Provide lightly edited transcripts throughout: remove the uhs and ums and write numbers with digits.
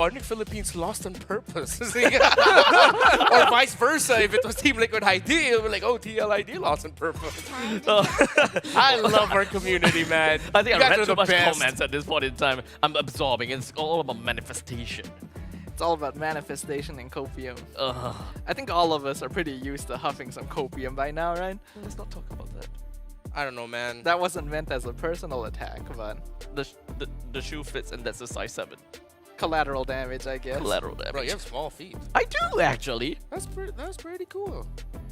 Onyx Philippines lost on purpose. Or vice versa, if it was Team Liquid ID, it would be like, oh, TLID lost on purpose. I love our community, man. I think You I guys read are too the much best. comments at this point in time. I'm absorbing. It's all about manifestation. It's all about manifestation and copium. Ugh. I think all of us are pretty used to huffing some copium by now, right? Let's not talk about that. I don't know, man. That wasn't meant as a personal attack, but The shoe fits and that's a size 7. collateral damage, I guess. Collateral Bro, damage. you have small feet. I do actually. That's pretty cool.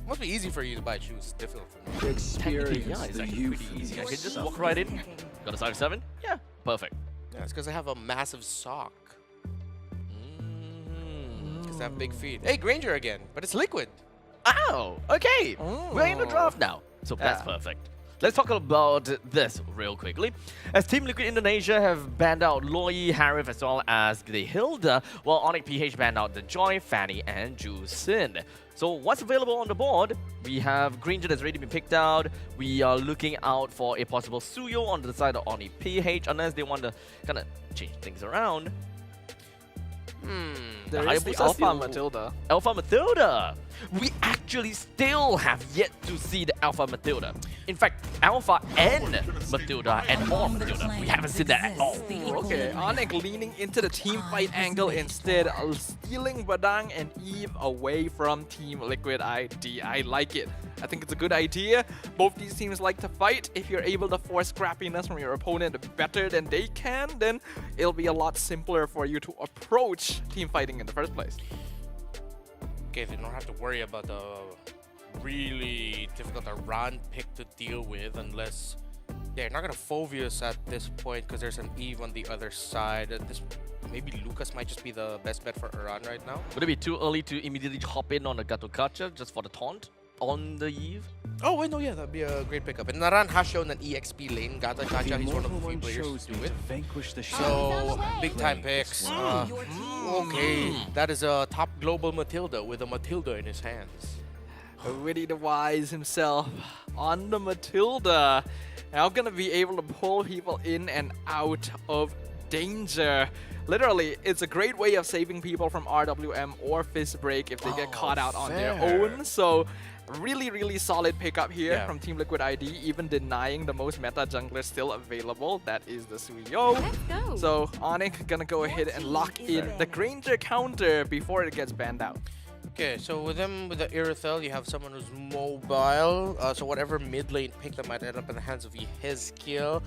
Must be easy for you to buy shoes. It's difficult for me. Technically, yeah, it's actually pretty easy. I can just walk right in. Got a size 7? Yeah, perfect. Yeah, it's because I have a massive sock. Because I have big feet. Hey, Granger again, but it's liquid. Ow! Okay, we're in the draft now, so that's Yeah. perfect. Let's talk about this real quickly. As Team Liquid Indonesia have banned out Loi, Harif, as well as the Hilda, while Onyx PH banned out the Joy, Fanny, and Ju Sin. So what's available on the board? We have Granger that's already been picked out. We are looking out for a possible Suyo on the side of Onyx PH, unless they want to kind of change things around. There The is the Hayabusa Alpha still- Matilda. Alpha Matilda! We actually still have yet to see the Alpha Matilda. In fact, Alpha and Matilda and all Matilda. We haven't seen that at all. Okay, Onyx leaning into the team fight angle instead, stealing Badang and Eve away from Team Liquid ID. I like it. I think it's a good idea. Both these teams like to fight. If you're able to force scrappiness from your opponent better than they can, then it'll be a lot simpler for you to approach team fighting in the first place. Okay, they don't have to worry about the really difficult run pick to deal with unless they're not gonna Phobius at this point because there's an Eve on the other side. Maybe Lucas might just be the best bet for Iran right now. Would it be too early to immediately hop in on the Gato Kacha just for the taunt on the Eve? Oh wait, no, yeah, that'd be a great pickup. And Naran has shown an EXP lane. Gata Chacha, he's one of the few players to do it. So big time picks. Okay, that is a top global Matilda with a Matilda in his hands. Witty the Wise himself on the Matilda. Now gonna be able to pull people in and out of danger. Literally, it's a great way of saving people from RWM or Fist Break if they get caught out on their own. So really, really solid pickup here from Team Liquid ID, even denying the most meta jungler still available. That is the Suyo. Let's go. So Onyx gonna go ahead and lock in the Granger counter before it gets banned out. Okay, so with them, with the Irithel, you have someone who's mobile. So whatever mid lane pick that might end up in the hands of his skill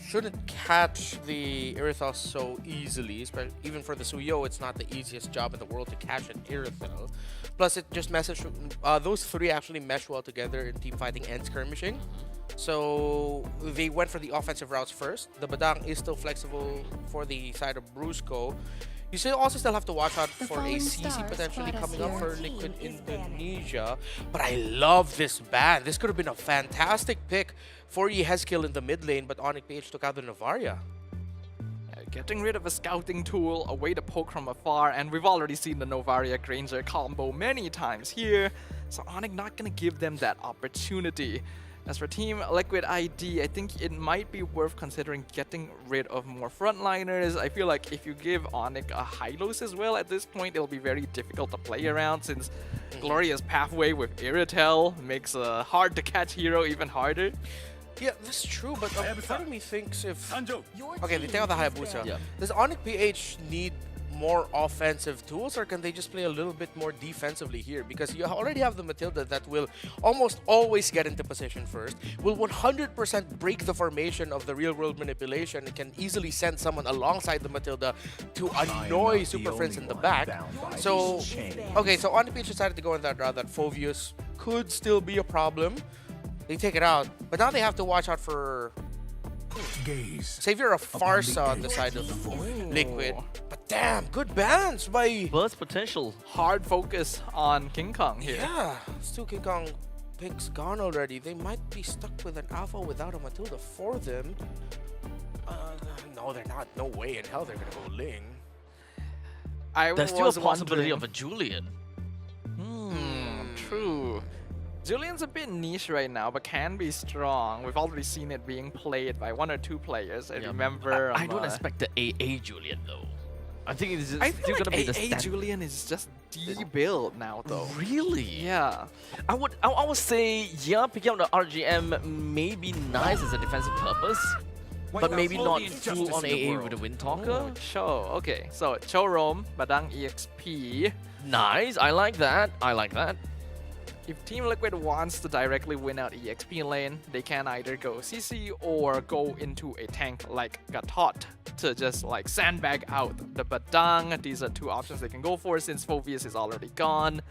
shouldn't catch the Irithel so easily. Even for the Suyo, it's not the easiest job in the world to catch an Irithel. Plus, it just meshes. Those three actually mesh well together in team fighting and skirmishing. So they went for the offensive routes first. The Badang is still flexible for the side of Brusco. You also still have to watch out for a CC potentially coming up for Liquid Indonesia. But I love this ban. This could have been a fantastic pick for Yehezkiel in the mid lane, but Onyx PH took out the Navaria. Getting rid of a scouting tool, a way to poke from afar, and we've already seen the Novaria Granger combo many times here, so Onyx not gonna give them that opportunity. As for Team Liquid ID, I think it might be worth considering getting rid of more frontliners. I feel like if you give Onyx a Hylos as well at this point, it'll be very difficult to play around since Gloria's pathway with Iritel makes a hard to catch hero even harder. Yeah, that's true, but part of me thinks if... Your Okay, they team take out the has Hayabusa. been- Does Onyx PH need more offensive tools, or can they just play a little bit more defensively here? Because you already have the Matilda that will almost always get into position first, will 100% break the formation of the real-world manipulation, and can easily send someone alongside the Matilda to annoy Super Friends in the back. So, okay, so Onyx PH decided to go in that route that Phobius could still be a problem. They take it out, but now they have to watch out for Savior of Farsa on the side of Liquid. But damn, good bans by... Burst potential. Hard focus on King Kong here. Yeah, still King Kong picks gone already. They might be stuck with an Alpha without a Matilda for them. No, they're not. No way in hell they're gonna go Ling. There's still a possibility of a Julian. True. Julian's a bit niche right now, but can be strong. We've already seen it being played by 1 or 2 players. I remember... I don't expect the AA Julian though. I think it's I still feel gonna be the like AA standard. Julian is just D-build now, though. Really? Yeah. I would say, yeah, picking up the RGM may be nice as a defensive purpose, but maybe not full on AA with the Wind Talker. Cho. Okay, so Cho Roam, Badang EXP. Nice, I like that. I like that. If Team Liquid wants to directly win out EXP lane, they can either go CC or go into a tank like Gatot to just like sandbag out the Badang. These are two options they can go for since Phoveus is already gone.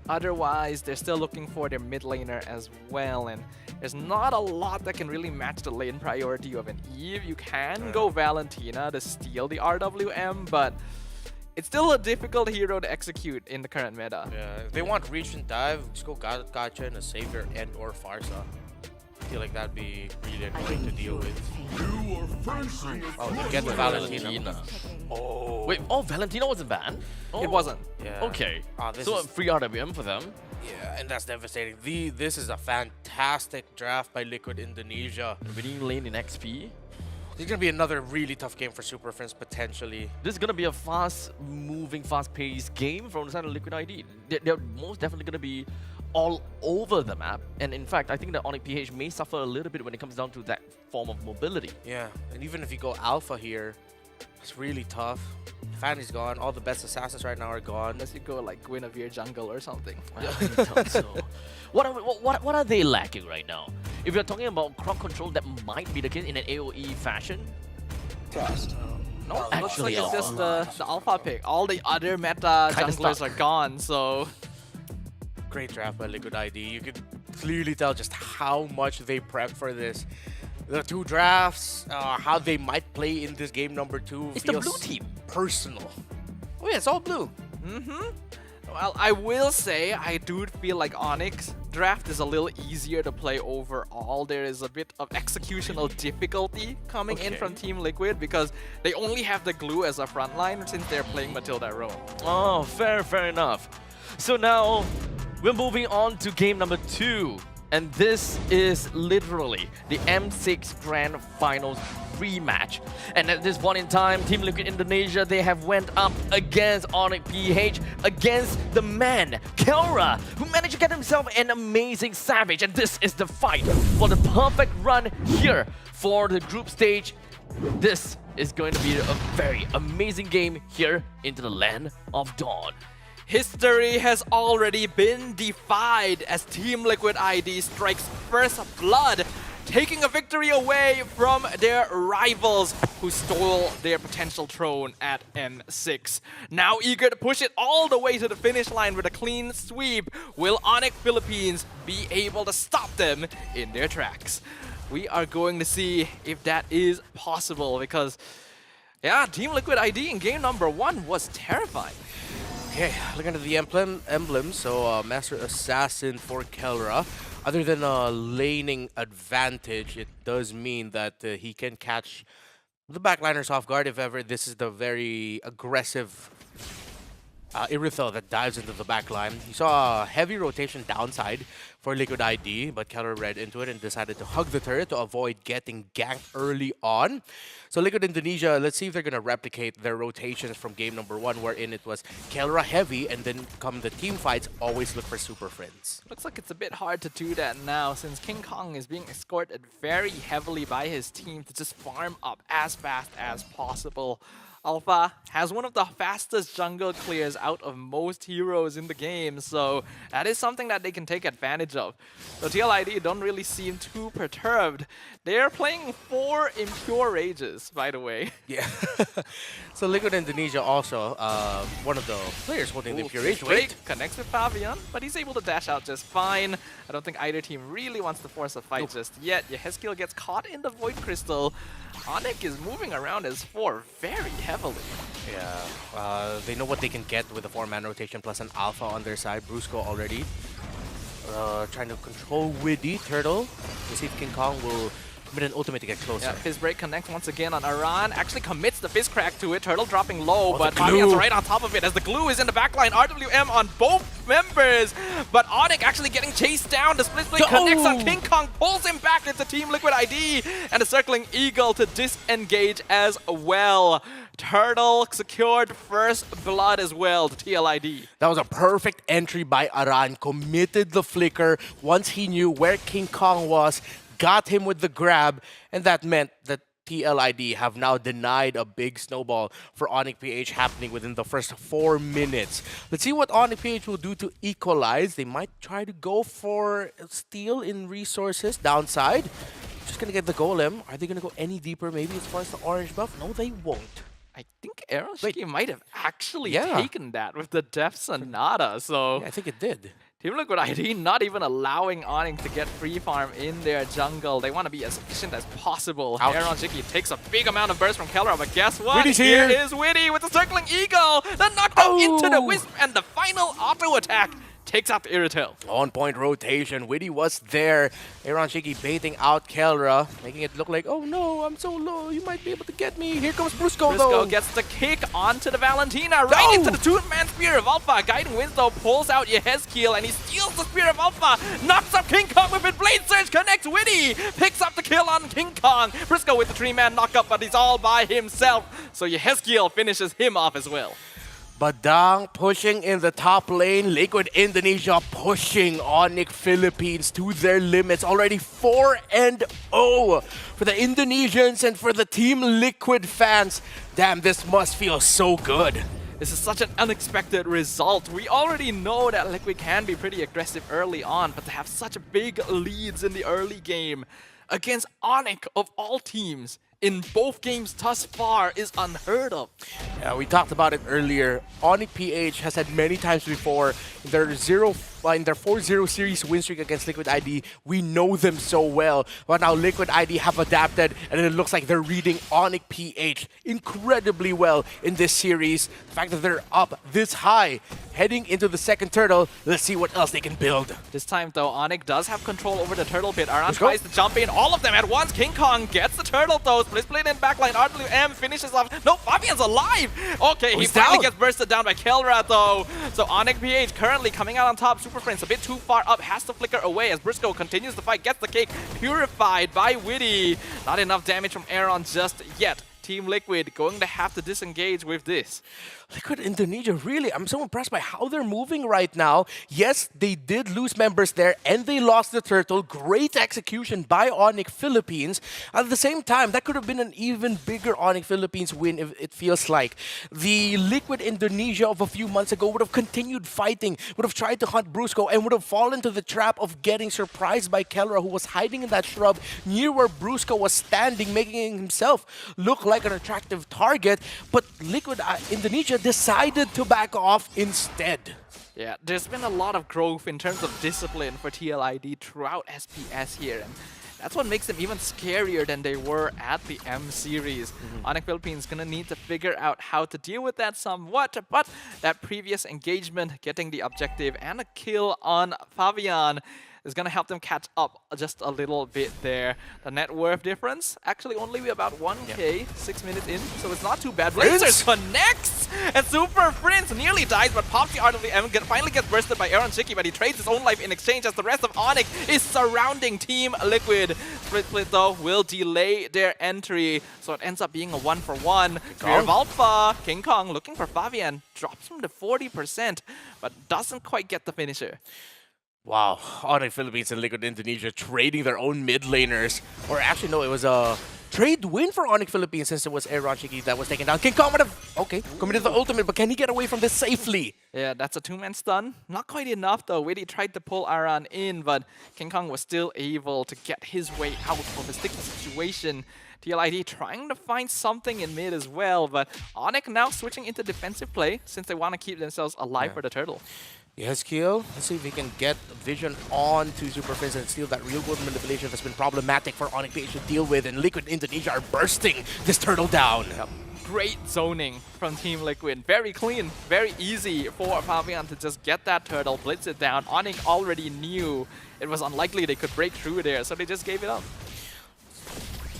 Otherwise, they're still looking for their mid laner as well, and there's not a lot that can really match the lane priority of an Eve. You can go Valentina to steal the RWM, but it's still a difficult hero to execute in the current meta. Yeah, if they want reach and dive, just go Gacha and a Savior and or Farsa. I feel like that'd be really annoying to deal with. Oh, you get the Valentina. Oh. Wait, Valentina wasn't banned? Oh. It wasn't. Yeah. Okay. This So is, free RWM for them. yeah, and that's devastating. This is a fantastic draft by Liquid Indonesia. Winning lane in XP. This is gonna be another really tough game for Super Friends potentially. This is gonna be a fast-moving, fast-paced game from the side of Liquid ID. They're most definitely gonna be all over the map, and in fact, I think that Onyx PH may suffer a little bit when it comes down to that form of mobility. Yeah, and even if you go Alpha here, it's really tough. Fanny's gone. All the best assassins right now are gone. Unless you go like Guinevere jungle or something. I thought so. What are they lacking right now? If you're talking about crowd control, that might be the case in an AoE fashion. No, it looks like Actually, it's just the alpha pick. All the other meta Kinda junglers stuck. are gone, so Great draft by Liquid ID. You could clearly tell just how much they prep for this. The two drafts, how they might play in this game number 2 It's the feels blue team. personal. Oh yeah, it's all blue. well, I will say I do feel like Onyx draft is a little easier to play overall. There is a bit of executional difficulty coming in from Team Liquid because they only have the glue as a frontline since they're playing Matilda Roam. Oh, fair enough. So now we're moving on to game number 2. And this is literally the M6 Grand Finals rematch. And at this point in time, Team Liquid Indonesia, they have went up against Onyx PH, against the man, Kelra, who managed to get himself an amazing Savage. And this is the fight for the perfect run here for the group stage. This is going to be a very amazing game here into the Land of Dawn. History has already been defied as Team Liquid ID strikes first blood, taking a victory away from their rivals who stole their potential throne at M6. Now eager to push it all the way to the finish line with a clean sweep, will Onyx Philippines be able to stop them in their tracks? We are going to see if that is possible because, yeah, Team Liquid ID in game number 1 was terrifying. Okay, looking at the emblem, so Master Assassin for Kelra. Other than a laning advantage, it does mean that he can catch the backliners off guard if ever this is the very aggressive Irithel that dives into the backline. You saw a heavy rotation downside for Liquid ID, but Keller read into it and decided to hug the turret to avoid getting ganked early on. So Liquid Indonesia, let's see if they're going to replicate their rotations from game number 1, wherein it was Kelra heavy, and then come the team fights, always look for Super Friends. Looks like it's a bit hard to do that now since King Kong is being escorted very heavily by his team to just farm up as fast as possible. Alpha has one of the fastest jungle clears out of most heroes in the game, so that is something that they can take advantage of. So TLID don't really seem too perturbed. They're playing 4 Impure Rages, by the way. Yeah. So Liquid Indonesia also, one of the players holding the Impure Rage. Wait, connects with Pavian, but he's able to dash out just fine. I don't think either team really wants to force a fight just yet. Yehezkiel gets caught in the Void Crystal. Onyx is moving around as 4 very heavily. Yeah, they know what they can get with a 4-man rotation plus an alpha on their side. Brusco already trying to control Widdy Turtle. We'll see if King Kong will Commit an ultimate to get closer. Yeah, Fizz Break connects once again on Aran. Actually commits the Fizz Crack to it. Turtle dropping low, but Fabian's right on top of it as the glue is in the backline. RWM on both members, but Onyx actually getting chased down. The split connects on King Kong, pulls him back into Team Liquid ID, and the circling Eagle to disengage as well. Turtle secured first blood as well to TLID. That was a perfect entry by Aran. Committed the flicker once he knew where King Kong was, got him with the grab, and that meant that TLID have now denied a big snowball for Onyx PH happening within the first 4 minutes. Let's see what Onyx PH will do to equalize. They might try to go for steal in resources downside. Just gonna get the golem. Are they gonna go any deeper maybe as far as the orange buff? No, they won't. I think Aeronshiki might have actually taken that with the Death Sonata, so... Yeah, I think it did. Team Liquid ID not even allowing Onyx to get free farm in their jungle. They want to be as efficient as possible. Aeronshiki takes a big amount of burst from Kelra, but guess what? Witty's Here here is Witty with the circling Eagle! The knockdown into the Wisp, and the final auto attack takes out the Irritel. On-point rotation. Witty was there. Aeronshiki baiting out Kelra, making it look like, oh no, I'm so low. You might be able to get me. Here comes Brusco, though. Brusco gets the kick onto the Valentina, right into the two-man Spear of Alpha. Guiding Winds, though, pulls out Yehezkiel, and he steals the Spear of Alpha. Knocks up King Kong with it. Blade Surge connects Witty. Picks up the kill on King Kong. Brusco with the three-man knock-up, but he's all by himself. So Yehezkiel finishes him off as well. Badang pushing in the top lane. Liquid Indonesia pushing Onyx Philippines to their limits. Already 4-0 for the Indonesians and for the Team Liquid fans. Damn, this must feel so good. This is such an unexpected result. We already know that Liquid can be pretty aggressive early on, but to have such big leads in the early game against Onyx of all teams in both games thus far is unheard of. Yeah, we talked about it earlier. Onyx PH has had many times before in their 4-0 series win streak against Liquid ID. We know them so well, but now Liquid ID have adapted, and it looks like they're reading Onyx PH incredibly well in this series. The fact that they're up this high, heading into the second turtle, let's see what else they can build. This time though, Onyx does have control over the turtle pit. Aran tries to jump in, all of them at once. King Kong gets the turtle though. Split in backline. RWM finishes off. No, Fabian's alive! Okay, he finally gets bursted down by Kelra though. So Onyx PH currently coming out on top. Super Prince a bit too far up, has to flicker away as Brusco continues the fight, gets the cake. Purified by Witty. Not enough damage from Aaron just yet. Team Liquid going to have to disengage with this. Liquid Indonesia, really, I'm so impressed by how they're moving right now. Yes, they did lose members there and they lost the turtle. Great execution by Onyx Philippines. At the same time, that could have been an even bigger Onyx Philippines win, if it feels like. The Liquid Indonesia of a few months ago would have continued fighting, would have tried to hunt Brusco, and would have fallen into the trap of getting surprised by Kelra, who was hiding in that shrub near where Brusco was standing, making himself look like an attractive target. But Liquid Indonesia decided to back off instead. Yeah, there's been a lot of growth in terms of discipline for TLID throughout SPS here, and that's what makes them even scarier than they were at the M series. Onyx Philippines gonna need to figure out how to deal with that somewhat, but that previous engagement, getting the objective and a kill on Fabian, is going to help them catch up just a little bit there. The net worth difference actually only be about 1k, 6 minutes in, so it's not too bad. Blazers connects, and Super Prince nearly dies, but pops the RWM, finally gets bursted by Aeronshiki, but he trades his own life in exchange as the rest of Onyx is surrounding Team Liquid. Split though will delay their entry, so it ends up being a 1-for-1. Spear of Alpha, King Kong looking for Fabian, drops him to 40%, but doesn't quite get the finisher. Wow, Onyx Philippines and Liquid Indonesia trading their own mid laners. Or actually, no, it was a trade win for Onyx Philippines since it was Aeronshiki that was taken down. King Kong would have, okay, committed the ultimate, but can he get away from this safely? Yeah, that's a two-man stun. Not quite enough though. Witty tried to pull Aran in, but King Kong was still able to get his way out of a sticky situation. TLID trying to find something in mid as well, but Onyx now switching into defensive play since they want to keep themselves alive for the turtle. Yehezkiel, let's see if he can get vision on to Super Prince and steal that real world manipulation that's been problematic for Onyx PH to deal with, and Liquid Indonesia are bursting this turtle down. Yep. Great zoning from Team Liquid. Very clean, very easy for Fabian to just get that turtle, blitz it down. Onyx already knew it was unlikely they could break through there, so they just gave it up.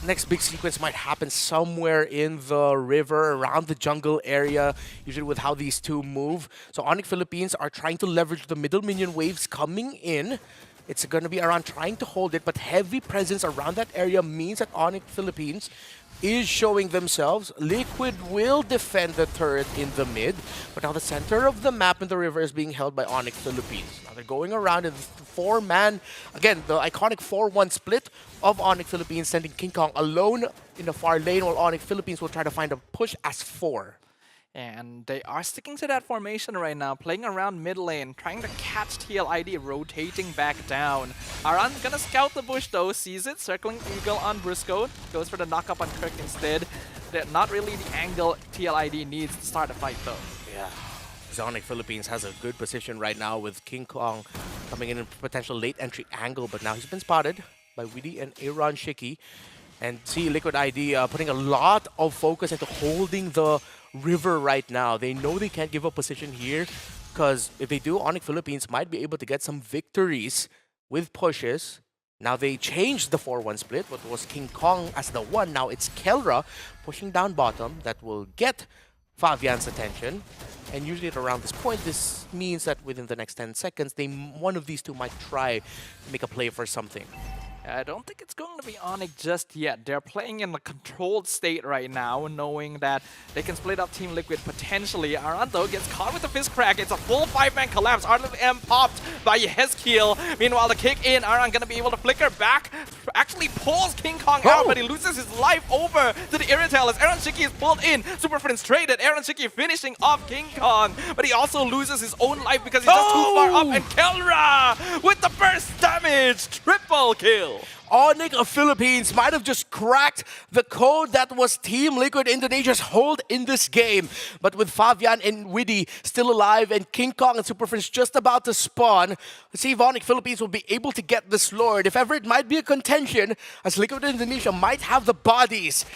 next big sequence might happen somewhere in the river, around the jungle area, usually with how these two move. So Onyx Philippines are trying to leverage the middle minion waves coming in. It's going to be around trying to hold it, but heavy presence around that area means that Onyx Philippines is showing themselves. Liquid will defend the turret in the mid, but now the center of the map in the river is being held by Onyx Philippines. Now they're going around in the four-man, again, the iconic 4-1 split of Onyx Philippines, sending King Kong alone in the far lane, while Onyx Philippines will try to find a push as 4. And they are sticking to that formation right now, playing around mid lane, trying to catch TLID, rotating back down. Aran gonna scout the bush though, sees it, circling Eagle on Briscoe, goes for the knock-up on Kirk instead. They're not really the angle TLID needs to start a fight though. Yeah. Onyx Philippines has a good position right now with King Kong coming in a potential late entry angle, but now he's been spotted by Widdy and Aaron Shiki. And see Liquid ID putting a lot of focus into holding the river right now. They know they can't give up position here, because if they do, Onyx Philippines might be able to get some victories with pushes. Now they changed the 4-1 split. What was King Kong as the 1, now it's Kelra pushing down bottom. That will get Fabian's attention. And usually at around this point, this means that within the next 10 seconds, one of these two might try to make a play for something. I don't think it's going to be Onyx just yet. They're playing in a controlled state right now, knowing that they can split up Team Liquid potentially. Aranto gets caught with the fist crack. It's a full 5-man collapse. RLM popped by Hezkiel. Meanwhile, the kick in, Aran gonna be able to flicker back. Actually pulls King Kong out, but he loses his life over to the Irritel as Aaron Shiki is pulled in. Super Friends traded. Aaron Shiki finishing off King Kong, but he also loses his own life because he's just too far up. And Kelra with the burst damage. Triple kill. Onyx Philippines might have just cracked the code that was Team Liquid Indonesia's hold in this game. But with Fabian and Widdy still alive and King Kong and Super Friends just about to spawn, let's see if Onyx Philippines will be able to get this Lord. If ever it might be a contention, as Liquid Indonesia might have the bodies.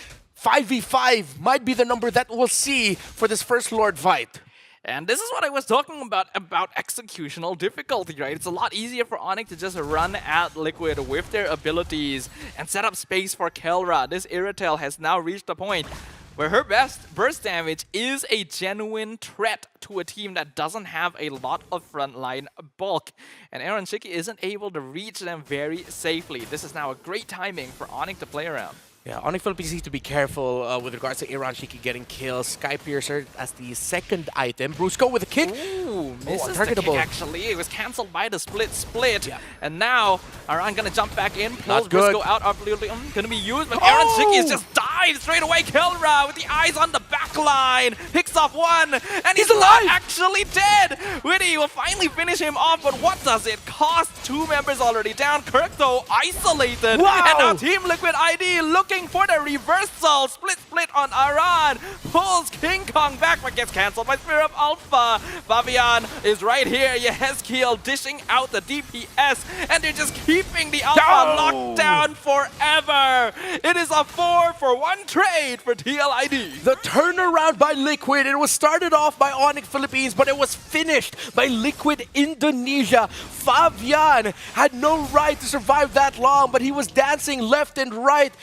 5v5 might be the number that we'll see for this first Lord fight. And this is what I was talking about executional difficulty, right? It's a lot easier for Onyx to just run at Liquid with their abilities and set up space for Kelra. This Irritel has now reached a point where her best burst damage is a genuine threat to a team that doesn't have a lot of frontline bulk. And Aaron Shiki isn't able to reach them very safely. This is now a great timing for Onyx to play around. Yeah, Onyx Philippines needs to be careful with regards to Aaron Shiki getting kills. Sky Piercer as the second item. Brusco with a kick. Ooh, misses the kick actually. It was cancelled by the split. Yeah. And now Aran gonna jump back in, pulls Brusco out. Absolutely gonna be used, but Aaron Shiki is just died straight away. Kelra with the eyes on the back line. Picks off one, and he's alive! Actually dead! Widdy will finally finish him off, but what does it cost? 2 members already down. Kirk though isolated. Wow. And now Team Liquid ID looking for the reversal. Split on Aran. Pulls King Kong back, but gets cancelled by Spirit of Alpha. Fabian is right here. Yehezkiel dishing out the DPS, and they're just keeping the Alpha locked down forever. It is a 4-for-1 trade for TLID. The turnaround by Liquid. It was started off by Onyx Philippines, but it was finished by Liquid Indonesia. Fabian had no right to survive that long, but he was dancing left and right.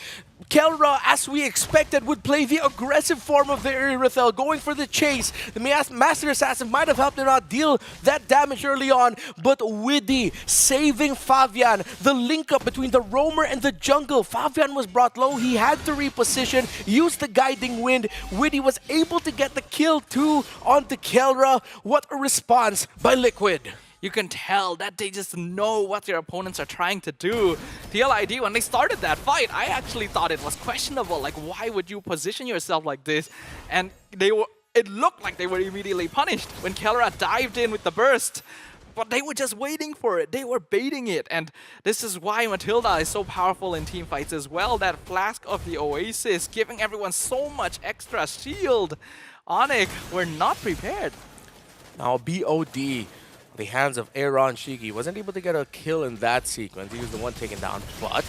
Kelra, as we expected, would play the aggressive form of the Irithel, going for the chase. The Master Assassin might have helped him out deal that damage early on, but Widdy saving Fabian. The link up between the roamer and the jungle. Fabian was brought low. He had to reposition, use the guiding wind. Widdy was able to get the kill too onto Kelra. What a response by Liquid. You can tell that they just know what their opponents are trying to do. TLID, when they started that fight, I actually thought it was questionable. Like, why would you position yourself like this? And it looked like they were immediately punished when Kelra dived in with the burst. But they were just waiting for it. They were baiting it. And this is why Matilda is so powerful in team fights as well. That Flask of the Oasis, giving everyone so much extra shield. Onyx were not prepared. Now, BOD. The hands of Aaron Shiki wasn't able to get a kill in that sequence. He was the one taken down, but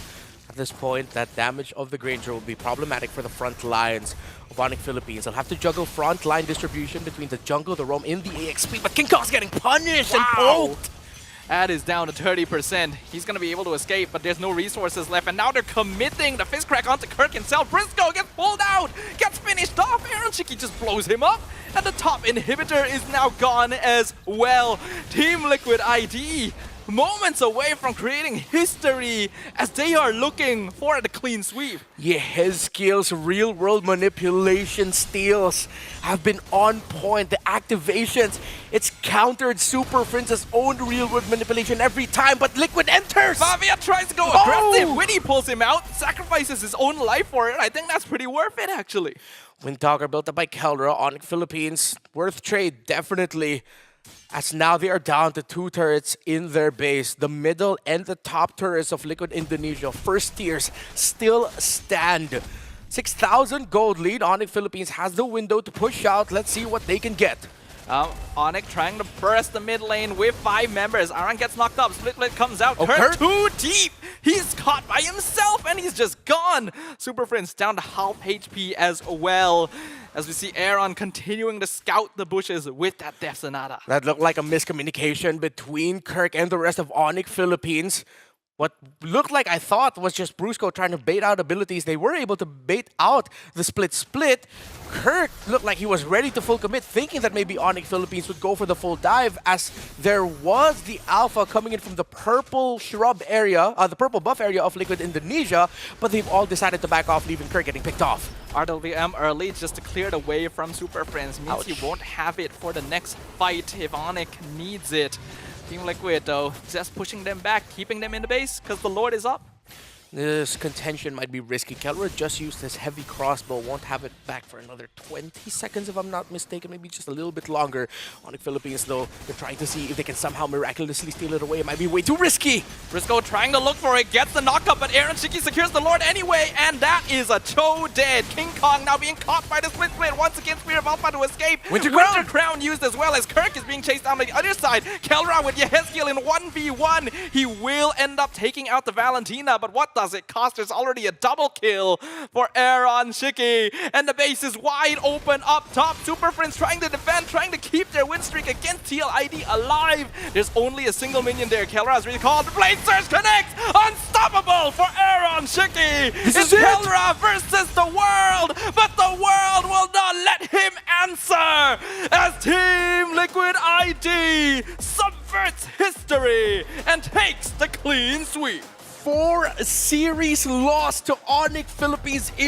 at this point, that damage of the Granger will be problematic for the front lines of Onyx Philippines. They'll have to juggle front line distribution between the jungle, the roam, in the EXP, but King Kong's getting punished and poked. Ad is down to 30%. He's going to be able to escape, but there's no resources left. And now they're committing the fist crack onto Kirk himself. Briscoe gets pulled out, gets finished off. Aaron Chicky just blows him up. And the top inhibitor is now gone as well. Team Liquid ID moments away from creating history as they are looking for the clean sweep. Yeah, his skills, real-world manipulation steals have been on point. The activations, it's countered Super Prince's own real-world manipulation every time, but Liquid enters! Favia tries to go aggressive. Winnie pulls him out, sacrifices his own life for it. I think that's pretty worth it, actually. Windtalker built up by Kelra, Onyx Philippines, worth trade, definitely. As now they are down to 2 turrets in their base. The middle and the top turrets of Liquid Indonesia, first tiers, still stand. 6,000 gold lead. Onyx Philippines has the window to push out. Let's see what they can get. Onyx trying to burst the mid lane with 5 members. Aran gets knocked up. Split comes out. Oh, Kurt too deep. He's caught by himself and he's just gone. Super Prince down to half HP as well. As we see Aaron continuing to scout the bushes with that Death Sonata. That looked like a miscommunication between Kirk and the rest of Onyx Philippines. What looked like, I thought, was just Brusco trying to bait out abilities. They were able to bait out the split. Kirk looked like he was ready to full commit, thinking that maybe Onyx Philippines would go for the full dive, as there was the alpha coming in from the purple shrub area, the purple buff area of Liquid Indonesia, but they've all decided to back off, leaving Kirk getting picked off. RWM early just to clear the way from Super Friends means he won't have it for the next fight if Onyx needs it. Team Liquid, though, just pushing them back, keeping them in the base, because the Lord is up. This contention might be risky. Kelra just used his heavy crossbow, won't have it back for another 20 seconds if I'm not mistaken, maybe just a little bit longer. Onyx Philippines, though, they're trying to see if they can somehow miraculously steal it away. It might be way too risky. Briscoe trying to look for it, gets the knockup, but Aaron Shiki secures the Lord anyway, and that is a Cho dead. King Kong now being caught by the split. Once again, Spear of Alpha to escape. Winter Crown used as well as Kirk is being chased down the other side. Kelra with Yehezkiel in 1v1. He will end up taking out the Valentina, but what does it cost? There's already a double kill for Aaron Shiki, and the base is wide open up top. Super Friends trying to defend, trying to keep their win streak against TLID alive. There's only a single minion there. Kelra is recalled. Blade Surge connects. Unstoppable for Aaron Shiki. It's Kelra versus the world, but the world will not let him answer as Team Liquid ID subverts history and takes the clean sweep. 4 series loss to Onyx Philippines.